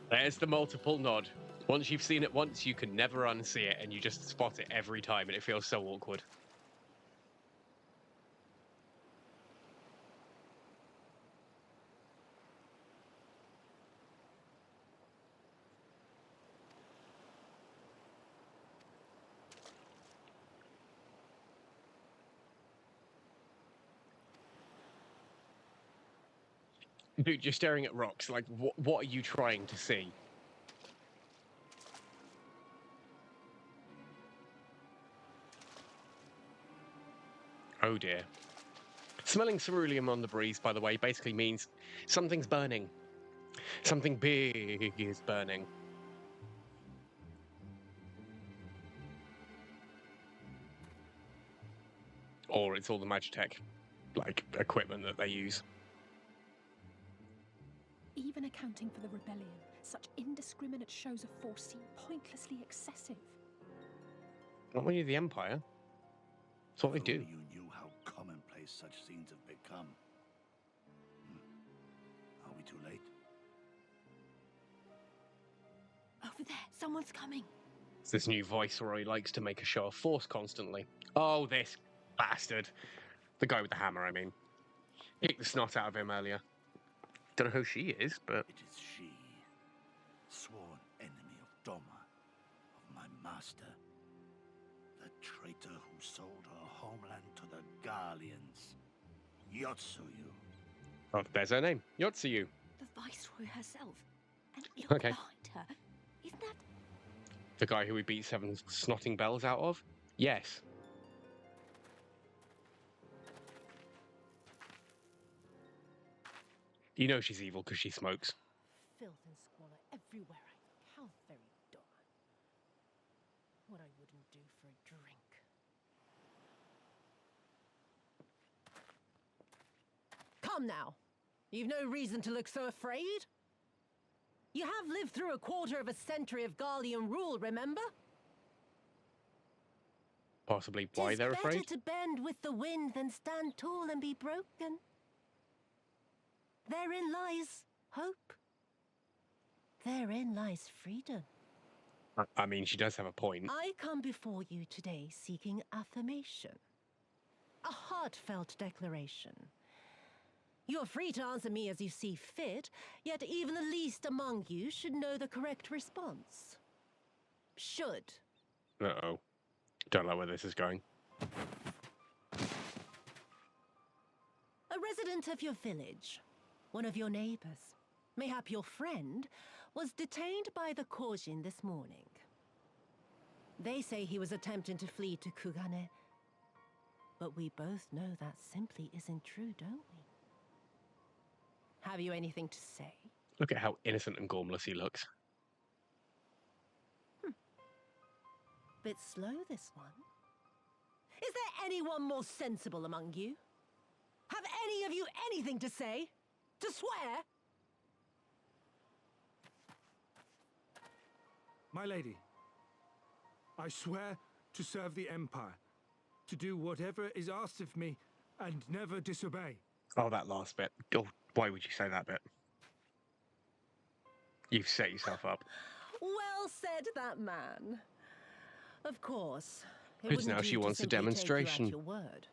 There's the multiple nod. Once you've seen it once, you can never unsee it, and you just spot it every time, and it feels so awkward. Dude, you're staring at rocks. Like, what are you trying to see? Oh dear. Smelling ceruleum on the breeze, by the way, basically means something's burning. Something big is burning. Or it's all the Magitech, like, equipment that they use. Even accounting for the rebellion, such indiscriminate shows of force seem pointlessly excessive. Not when you're the Empire. That's what they do. If only you knew how commonplace such scenes have become. Are we too late? Over there, someone's coming. It's this new Viceroy likes to make a show of force constantly. Oh, this bastard. The guy with the hammer, I mean. Kicked the snot out of him earlier. Don't know who she is, but... It is she, sworn enemy of Doma, of my master. The traitor who sold her homeland to the Garleans. Yotsuyu. Oh, there's her name. Yotsuyu. The Viceroy herself. And look Okay. behind her. Isn't that... The guy who we beat 7 snotting bells out of? Yes. You know she's evil because she smokes. Filth and squalor everywhere I look. How very Doma. What I wouldn't do for a drink. Come now. You've no reason to look so afraid. You have lived through a quarter of a century of Garlean rule, remember? Possibly why they're afraid. It's better to bend with the wind than stand tall and be broken. Therein lies hope. Therein lies freedom. I mean, she does have a point. I come before you today seeking affirmation. A heartfelt declaration. You are free to answer me as you see fit, yet even the least among you should know the correct response. Should. Uh-oh. Don't know where this is going. A resident of your village, one of your neighbors, mayhap your friend, was detained by the Kojin this morning. They say he was attempting to flee to Kugane. But we both know that simply isn't true, don't we? Have you anything to say? Look at how innocent and gormless he looks. Bit slow, this one. Is there anyone more sensible among you? Have any of you anything to say? To swear? My lady, I swear to serve the Empire, to do whatever is asked of me, and never disobey. Oh, that last bit. Oh, why would you say that bit? You've set yourself up. Well said, that man. Of course. It Because wouldn't now do she to wants a simply take you at demonstration. your word.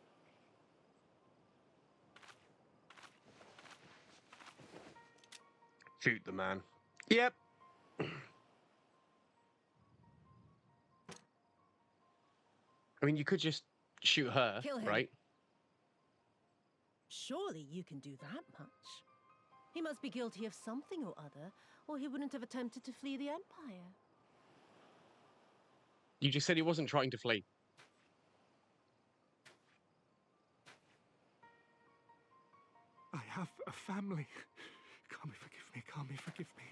Shoot the man. Yep. I mean, you could just shoot her, Kill him. right? Surely you can do that much. He must be guilty of something or other, or he wouldn't have attempted to flee the Empire. You just said he wasn't trying to flee. I have a family. Kami, forgive me. Kami, forgive me.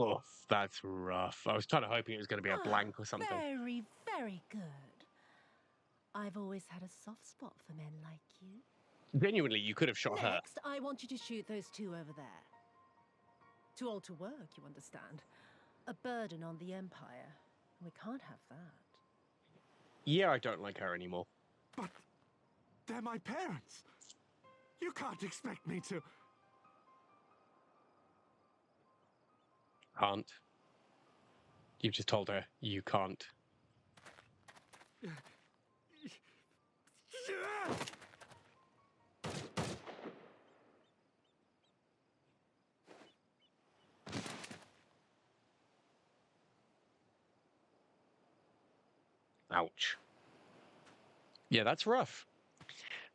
Oh, that's rough. I was kind of hoping it was going to be a blank or something. Very, very good. I've always had a soft spot for men like you. Genuinely, you could have shot her. Next, I want you to shoot those two over there. Too old to work, you understand. A burden on the Empire. We can't have that. Yeah, I don't like her anymore. But they're my parents. You can't expect me to... Can't. You've just told her you can't. Ouch. Yeah, that's rough.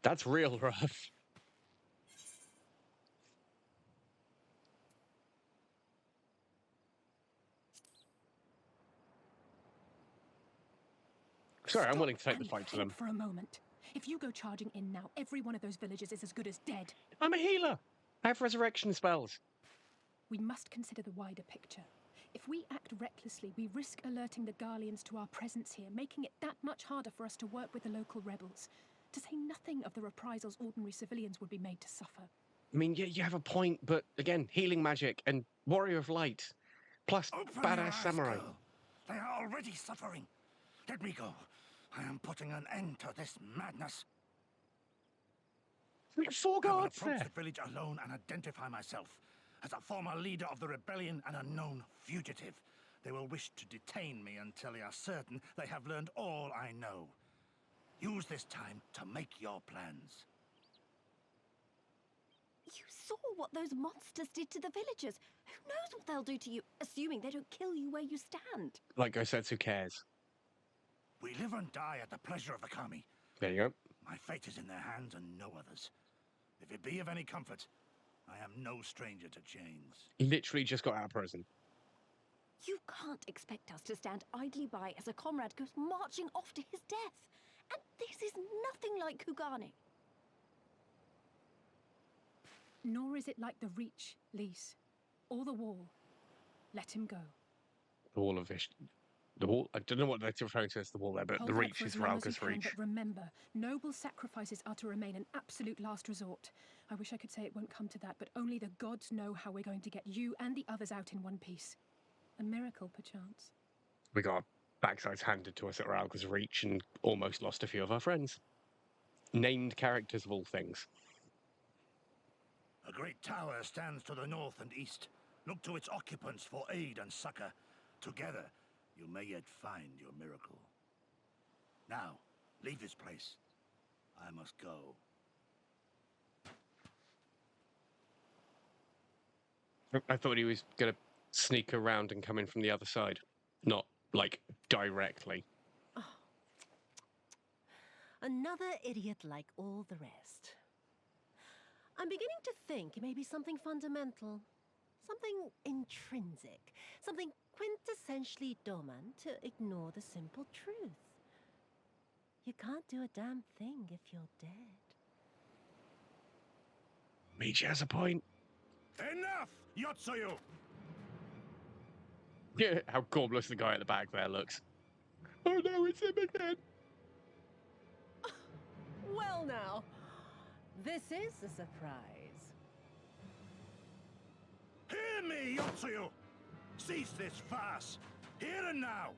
That's real rough. Sorry, I'm willing to take the fight to them. For a moment. If you go charging in now, every one of those villagers is as good as dead. I'm a healer. I have resurrection spells. We must consider the wider picture. If we act recklessly, we risk alerting the Garleans to our presence here, making it that much harder for us to work with the local rebels. To say nothing of the reprisals ordinary civilians would be made to suffer. I mean, yeah, you have a point, but again, healing magic and warrior of light, plus badass samurai. Girl. They are already suffering. Let me go. I am putting an end to this madness. We got 4 I will guards approach there. the village alone and identify myself as a former leader of the rebellion and a known fugitive. They will wish to detain me until they are certain they have learned all I know. Use this time to make your plans. You saw what those monsters did to the villagers. Who knows what they'll do to you, assuming they don't kill you where you stand. Like I said, who cares? We live and die at the pleasure of the Kami. There you go. My fate is in their hands and no others. If it be of any comfort, I am no stranger to chains. Literally just got out of prison. You can't expect us to stand idly by as a comrade goes marching off to his death. And this is nothing like Kugane. Nor is it like the Reach, Lise, or the Wall. Let him go. The Wall of Vish. The Wall. I don't know what they're referring to as the Wall there, but Hold the out Reach for is as long as you Ralka's can, Reach. But remember, noble sacrifices are to remain an absolute last resort. I wish I could say it won't come to that, but only the gods know how we're going to get you and the others out in one piece. A miracle, perchance. We got our backsides handed to us at Ralka's Reach and almost lost a few of our friends. Named characters of all things. A great tower stands to the north and east. Look to its occupants for aid and succor. Together, you may yet find your miracle. Now, leave this place. I must go. I thought he was going to sneak around and come in from the other side. Not, like, directly. Another idiot like all the rest. I'm beginning to think it may be something fundamental. Something intrinsic. Something quintessentially Doman to ignore the simple truth. You can't do a damn thing if you're dead. Michi has a point. Enough, Yotsuyu! Yeah, how gormless the guy at the back there looks. Oh no, it's him again! Well now, this is a surprise. Hear me, Yotsuyu! Cease this farce, here and now,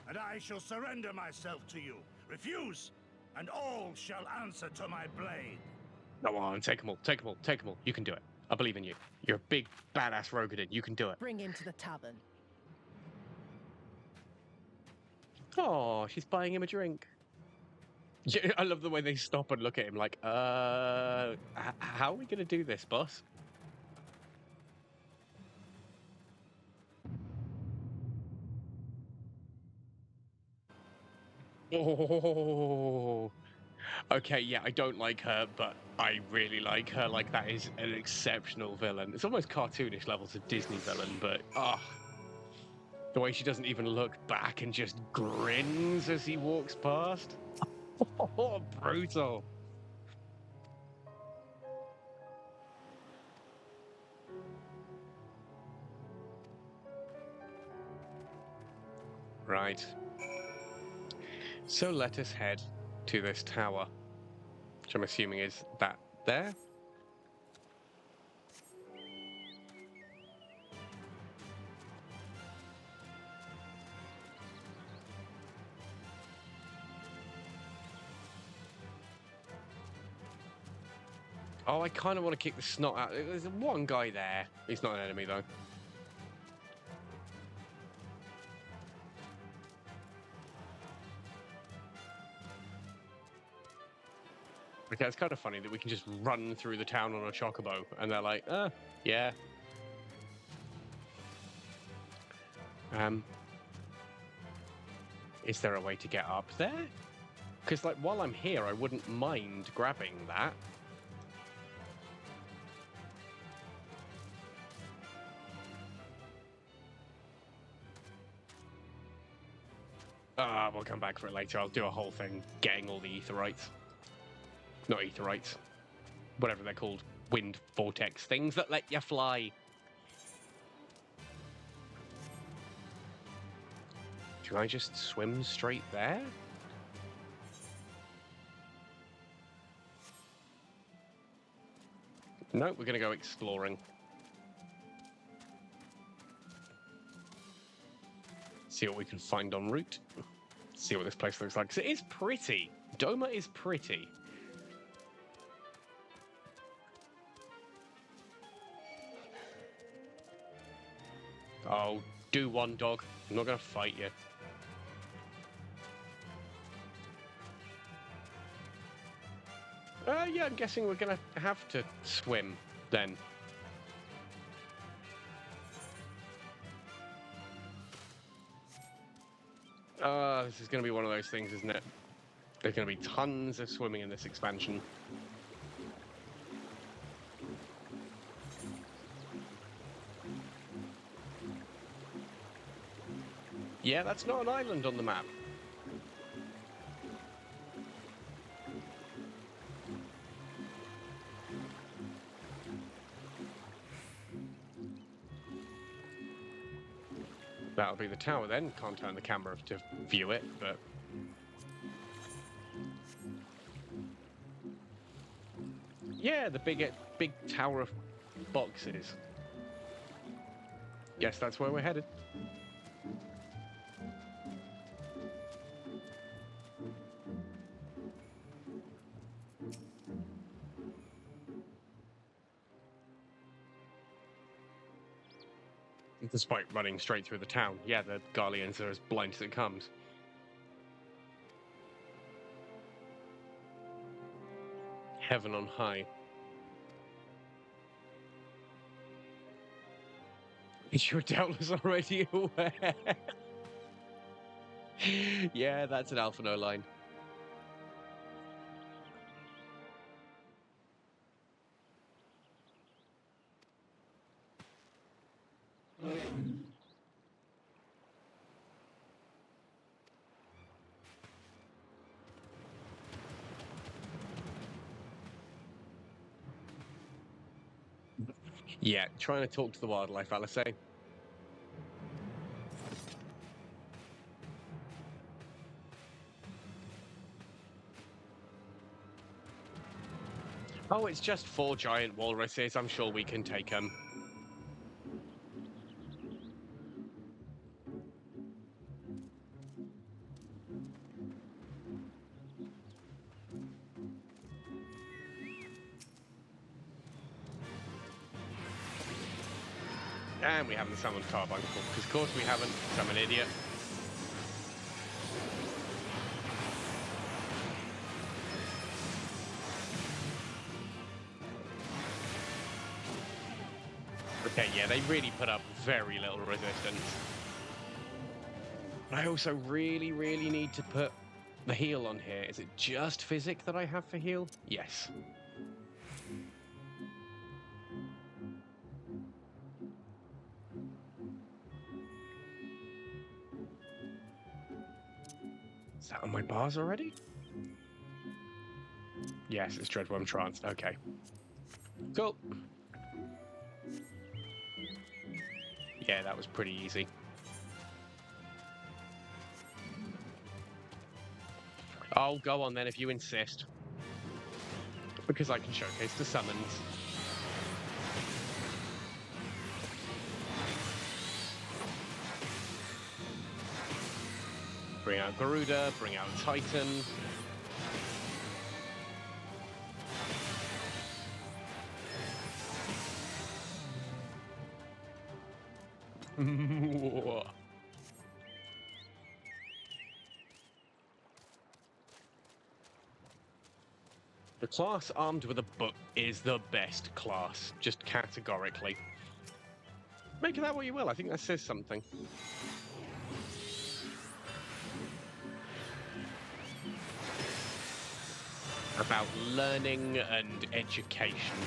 and I shall surrender myself to you. Refuse, and all shall answer to my blade. Go on, take them all, take them all, take them all. You can do it. I believe in you. You're a big, badass Rogadin. You can do it. Bring him to the tavern. Oh, she's buying him a drink. Yeah, I love the way they stop and look at him like, how are we going to do this, boss? Oh, okay, yeah, I don't like her, but I really like her. Like, that is an exceptional villain. It's almost cartoonish levels of Disney villain, but, the way she doesn't even look back and just grins as he walks past. Oh, brutal. Right. So let us head to this tower, which I'm assuming is that there. Oh, I kind of want to kick the snot out. There's one guy there. He's not an enemy, though. Okay, it's kind of funny that we can just run through the town on a chocobo, and they're like, yeah. Is there a way to get up there? Because, like, while I'm here, I wouldn't mind grabbing that. We'll come back for it later. I'll do a whole thing getting all the aetherites. Not aetherites. Whatever they're called. Wind vortex things that let you fly. Can I just swim straight there? No, we're going to go exploring. See what we can find en route. See what this place looks like. 'Cause it is pretty. Doma is pretty. Oh, do one, dog. I'm not going to fight you. Yeah, I'm guessing we're going to have to swim then. This is going to be one of those things, isn't it? There's going to be tons of swimming in this expansion. Yeah, that's not an island on the map. That'll be the tower then. Can't turn the camera to view it, but... Yeah, the big tower of boxes. Guess that's where we're headed. Despite running straight through the town. Yeah, the Garleans are as blind as it comes. Heaven on high. You're doubtless already aware. Yeah, that's an Alpha No line. Yeah, trying to talk to the wildlife, Alice. Oh, it's just 4 giant walruses. I'm sure we can take them. And we haven't summoned Carbuncle, because of course we haven't. I'm an idiot. Okay, yeah, they really put up very little resistance. But I also really need to put the heal on here. Is it just Physic that I have for heal? Yes. Is that on my bars already? Yes, it's Dreadworm Tranced. Okay. Cool. Yeah, that was pretty easy. Oh, go on then if you insist. Because I can showcase the summons. Bring out Garuda, bring out Titan. The class armed with a book is the best class, just categorically. Make of that what you will, I think that says something. About learning and education.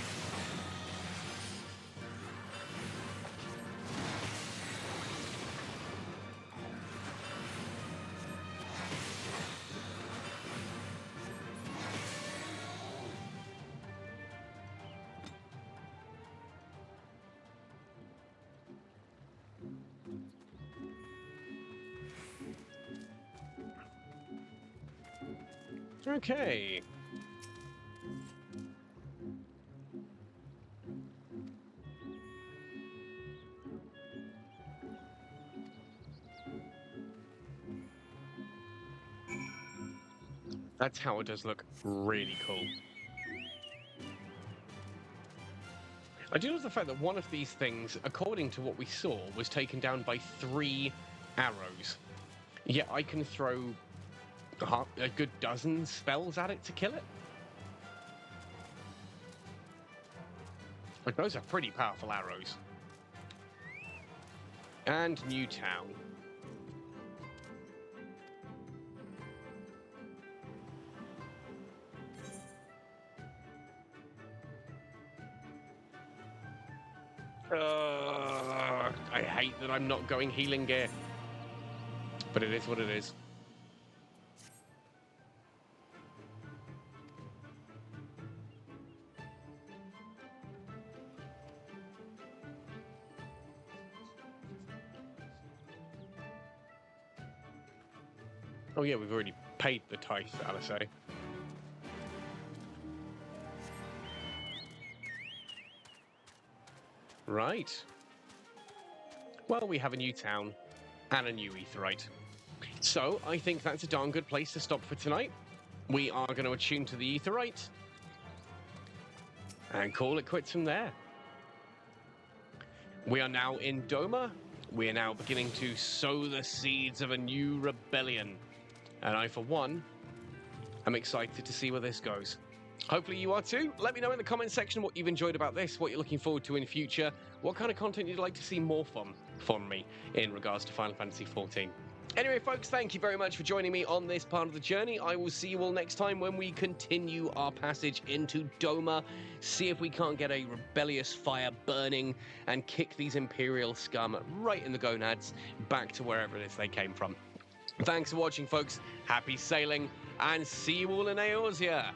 Okay. That tower does look really cool. I do love the fact that one of these things, according to what we saw, was taken down by 3 arrows. Yet I can throw a good dozen spells at it to kill it. Like, those are pretty powerful arrows. And new town. I hate that I'm not going healing gear. But it is what it is. Oh yeah, we've already paid the tithe, Alisei. Right. Well, we have a new town and a new aetheryte. So, I think that's a darn good place to stop for tonight. We are going to attune to the aetheryte and call it quits from there. We are now in Doma. We are now beginning to sow the seeds of a new rebellion. And I, for one, am excited to see where this goes. Hopefully you are too. Let me know in the comment section what you've enjoyed about this, what you're looking forward to in future, what kind of content you'd like to see more from me in regards to Final Fantasy XIV. Anyway, folks, thank you very much for joining me on this part of the journey. I will see you all next time when we continue our passage into Doma, see if we can't get a rebellious fire burning and kick these Imperial scum right in the gonads back to wherever it is they came from. Thanks for watching, folks. Happy sailing, and see you all in Eorzea.